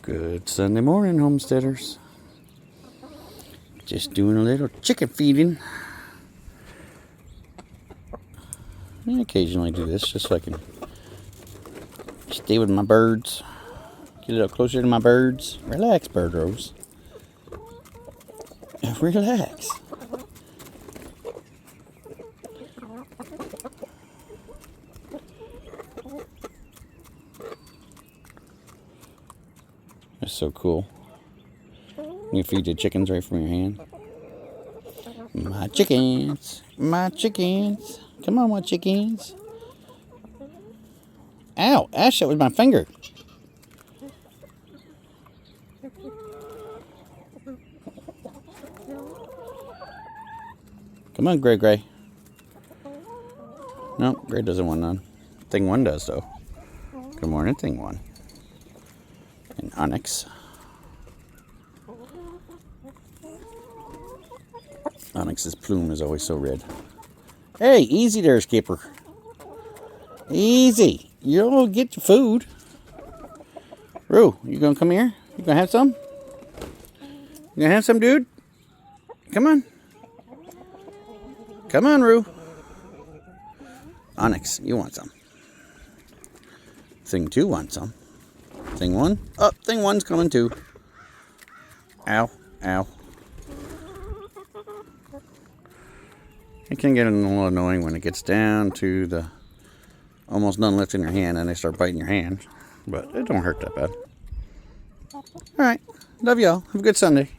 Good Sunday morning, homesteaders. Just doing a little chicken feeding. I occasionally do this just so I can stay with my birds. Get a little closer to my birds. Relax, bird rose. Relax. That's so cool. You feed the chickens right from your hand. My chickens. My chickens. Come on, my chickens. Ow! Ash, that was my finger. Come on, Gray Gray. No, Gray doesn't want none. Thing One does, though. Good morning, Thing One. And Onyx. Onyx's plume is always so red. Hey, easy there, Skipper. Easy. You'll get your food. Roo, you gonna come here? You gonna have some? You gonna have some, dude? Come on. Come on, Roo. Onyx, you want some. Thing Two wants some. Thing One? Oh, Thing One's coming too. Ow, ow. It can get a little annoying when it gets down to the almost none left in your hand and they start biting your hand. But it don't hurt that bad. Alright. Love y'all. Have a good Sunday.